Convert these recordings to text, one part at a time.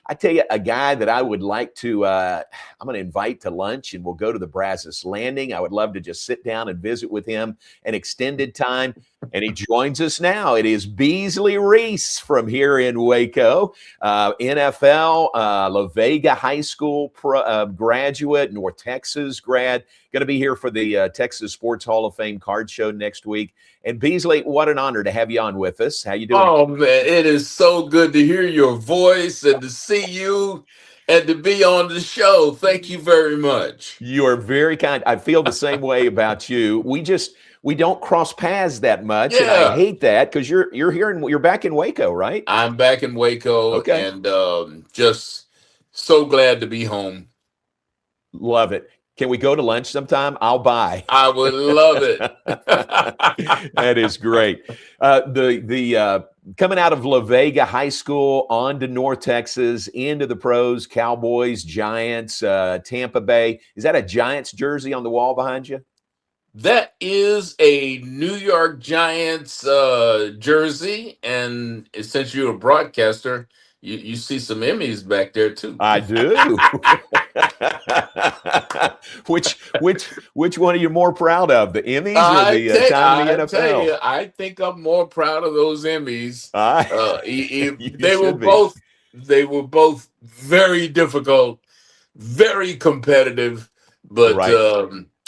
I tell you, a guy that I would like to, I'm going to invite to lunch, and we'll go to the Brazos Landing. I would love to just sit down and visit with him an extended time. And he joins us now. It is Beasley Reece from here in Waco, NFL, La Vega High School graduate, North Texas grad. Going to be here for the Texas Sports Hall of Fame card show next week. And Beasley, what an honor to have you on with us. How you doing? Oh man, it is so good to hear your voice and to see you and to be on the show. Thank you very much. You are very kind. I feel the same way about you. We don't cross paths that much, and I Yeah, hate that because you're back in Waco, right? I'm back in Waco Okay. and just so glad to be home. Love it. Can we go to lunch sometime? I'll buy. I would love it. That is great. The coming out of La Vega High School on to North Texas, into the pros, Cowboys, Giants, Tampa Bay. Is that a Giants jersey on the wall behind you? That is a New York Giants jersey, and since you're a broadcaster, you see some Emmys back there too. I do. which one are you more proud of, the Emmys or the time in the NFL? I think I'm more proud of those Emmys. You They were should be. both very difficult, very competitive, but Right.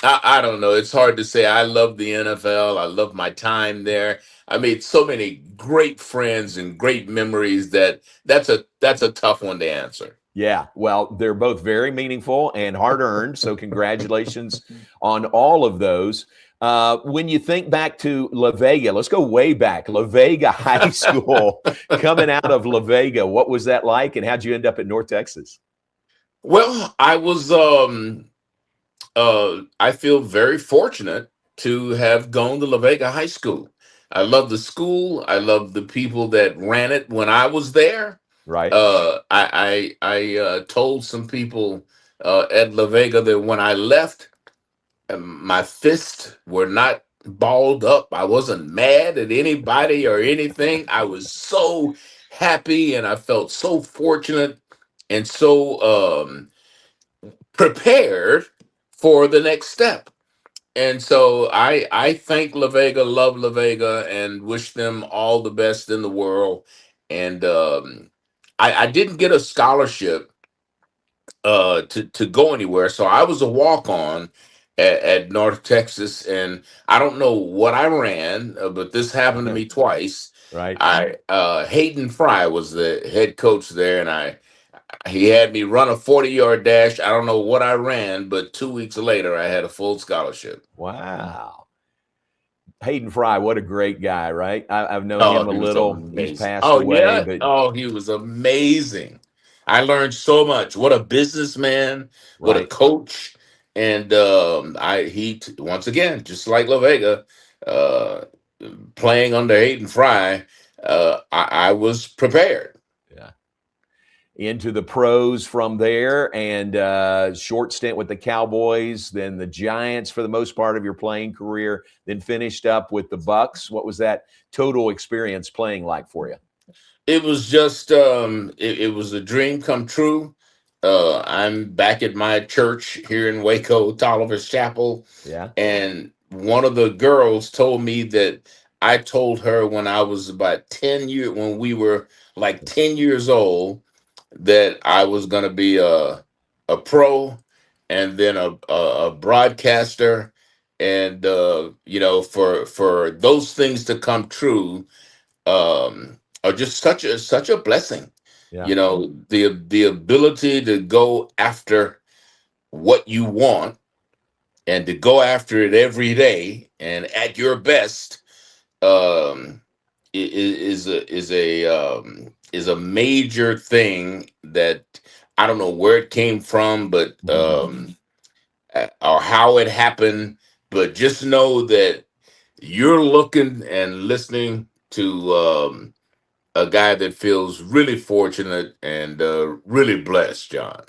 I don't know. It's hard to say. I love the NFL. I love my time there. I made so many great friends and great memories that's a tough one to answer. Yeah, well, they're both very meaningful and hard earned. So, congratulations on all of those. When you think back to La Vega, let's go way back. La Vega High School, coming out of La Vega, what was that like, and how'd you end up at North Texas? Well, I feel very fortunate to have gone to La Vega High School. I love the school. I love the people that ran it when I was there. Right. I told some people at La Vega that when I left, my fists were not balled up. I wasn't mad at anybody or anything. I was so happy and I felt so fortunate and so prepared for the next step. And so I thank La Vega, love La Vega, and wish them all the best in the world. And I didn't get a scholarship to go anywhere, so I was a walk on at North Texas, and I don't know what I ran, but this happened to me twice. Right. I Hayden Fry was the head coach there, and he had me run a 40-yard dash. I don't know what I ran, but 2 weeks later, I had a full scholarship. Wow. Hayden Fry, what a great guy, right? I've known Oh, him a he was little. He's amazing. passed Oh, away, yeah. but Oh, he was amazing. I learned so much. What a businessman, what a right. coach. And once again, just like La Vega, uh, playing under Hayden Fry, I was prepared. Yeah. Into the pros from there, and short stint with the Cowboys, then the Giants for the most part of your playing career, then finished up with the Bucks. What was that total experience playing like for you? It was just it was a dream come true. I'm back at my church here in Waco, Tolliver's Chapel, Yeah. and one of the girls told me that I told her when I was about 10 years, when we were like 10 years old, that I was going to be a pro and then a broadcaster, and for those things to come true are just such a blessing. Yeah. You know, the ability to go after what you want and to go after it every day and at your best is a major thing that I don't know where it came from, but or how it happened. But just know that you're looking and listening to a guy that feels really fortunate and really blessed, John.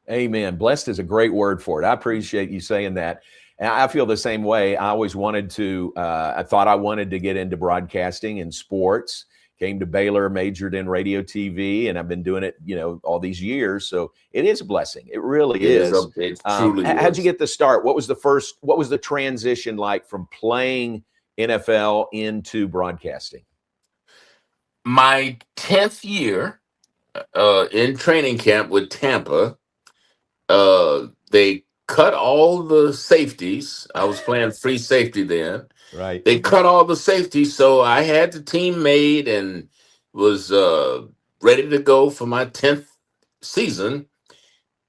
Amen. Blessed is a great word for it. I appreciate you saying that. And I feel the same way. I always wanted to, I thought I wanted to get into broadcasting and sports. came to Baylor, majored in radio TV, and I've been doing it, all these years. So it is a blessing. It really is. It truly How'd you is. get the start? What was the transition like from playing NFL into broadcasting? My 10th year in training camp with Tampa, they cut all the safeties. I was playing free safety then. Right. They cut all the safeties, so I had the team made and was ready to go for my 10th season.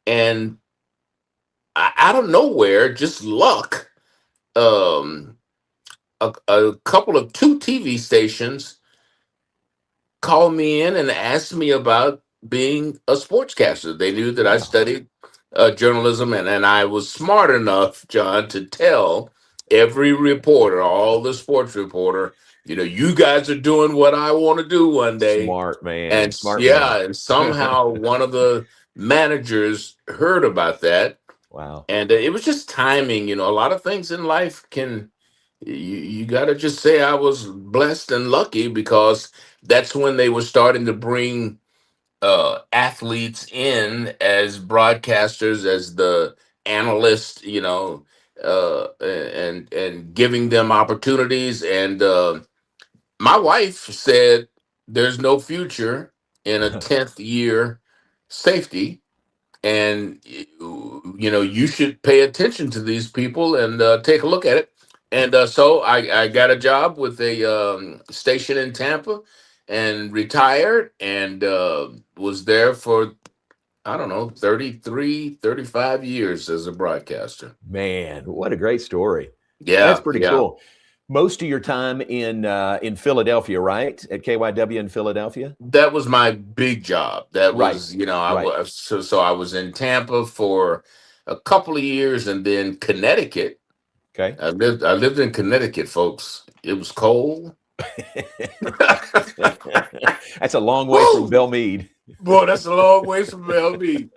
And out of nowhere, just luck, um, a couple of two TV stations called me in and asked me about being a sportscaster. They knew that I Wow. studied journalism, and I was smart enough, John, to tell every reporter, all the sports reporter, you guys are doing what I want to do one day. Smart man. And Smart man. yeah, and somehow one of the managers heard about that. Wow. And it was just timing. A lot of things in life you got to just say I was blessed and lucky, because that's when they were starting to bring athletes in as broadcasters, as the analysts, and giving them opportunities. And my wife said, "There's no future in a 10th year safety, and you should pay attention to these people and take a look at it." And so I got a job with a station in Tampa and retired, and was there for, I don't know, 33, 35 years as a broadcaster. Man, what a great story. That's Yeah, pretty yeah. cool. Most of your time in Philadelphia, right? At KYW in Philadelphia? That was my big job. That Right. was, I Right. was, so I was in Tampa for a couple of years, and then Connecticut. Okay. I lived in Connecticut, folks. It was cold. That's a long way from Woo! Belmead. Boy, that's a long way from LB.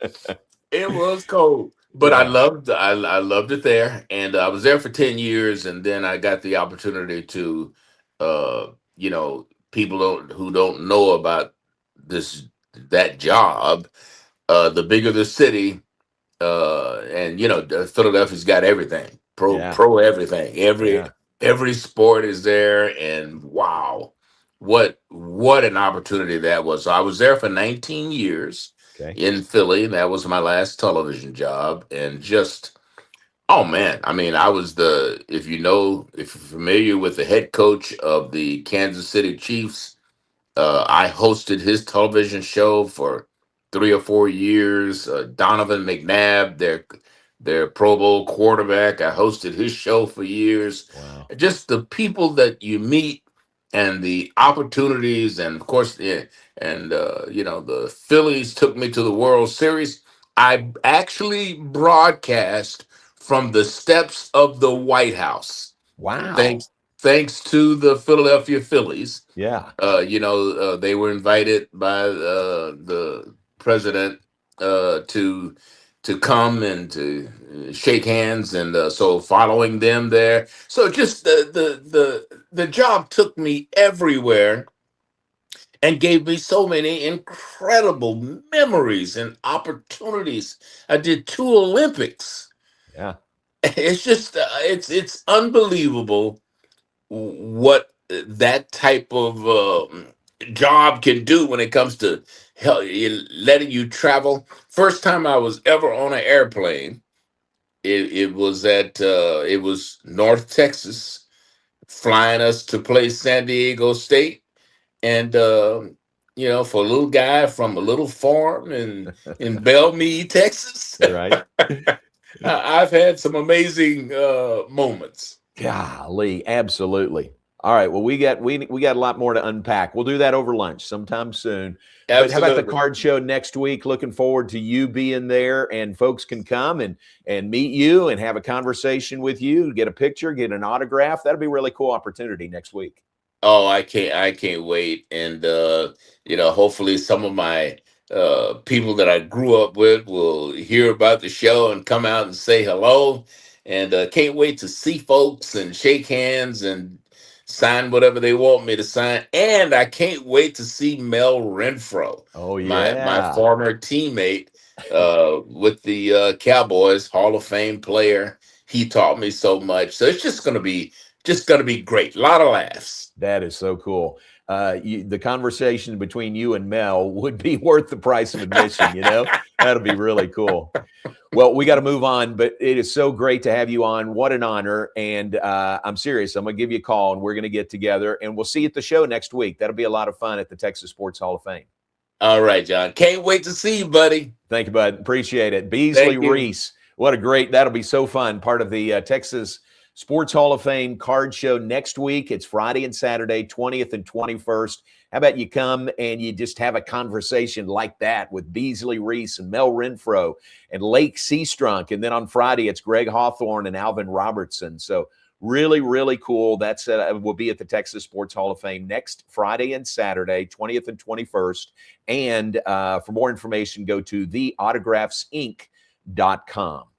It was cold, but I Yeah. loved it there, and I was there for 10 years, and then I got the opportunity to, uh, people who don't know about this that job. The bigger the city, and Philadelphia's got everything, Yeah. pro everything, every Yeah. every sport is there, and wow, what an opportunity that was. So I was there for 19 years Okay. in Philly. That was my last television job, and just, oh man, I mean, I was if you're familiar with the head coach of the Kansas City Chiefs, I hosted his television show for 3 or 4 years. Donovan McNabb, their Pro Bowl quarterback, I hosted his show for years. Wow. Just the people that you meet and the opportunities, and of course, yeah, and the Phillies took me to the World Series. I actually broadcast from the steps of the White House. Wow. Thanks to the Philadelphia Phillies. Yeah. They were invited by the president to come and to shake hands, and so following them there. So just the job took me everywhere and gave me so many incredible memories and opportunities. I did 2 Olympics. Yeah. It's just it's unbelievable what that type of job can do when it comes to letting you travel. First time I was ever on an airplane, it was North Texas, flying us to play San Diego State, and for a little guy from a little farm in Belmead, Texas, Right. I've had some amazing moments. Golly, absolutely. All right. Well, we got a lot more to unpack. We'll do that over lunch sometime soon. But how about the Absolutely. card show next week? Looking forward to you being there, and folks can come and meet you and have a conversation with you, get a picture, get an autograph. That'll be a really cool opportunity next week. Oh, I can't wait. And hopefully some of my people that I grew up with will hear about the show and come out and say hello. And can't wait to see folks and shake hands and sign whatever they want me to sign. And I can't wait to see Mel Renfro, Oh, my yeah. former teammate with the Cowboys, Hall of Fame player. He taught me so much. So it's just gonna be great. A lot of laughs. That is so cool. The conversation between you and Mel would be worth the price of admission, you know? That'll be really cool. Well, we got to move on, but it is so great to have you on. What an honor. And I'm serious. I'm going to give you a call and we're going to get together and we'll see you at the show next week. That'll be a lot of fun at the Texas Sports Hall of Fame. All right, John. Can't wait to see you, buddy. Thank you, bud. Appreciate it. Beasley Thank you. Reece. What a great, that'll be so fun. Part of the Texas Sports Hall of Fame card show next week. It's Friday and Saturday, 20th and 21st. How about you come and you just have a conversation like that with Beasley Reece and Mel Renfro and Lake Seastrunk. And then on Friday, it's Greg Hawthorne and Alvin Robertson. So really, really cool. That's will be at the Texas Sports Hall of Fame next Friday and Saturday, 20th and 21st. And for more information, go to theautographsinc.com.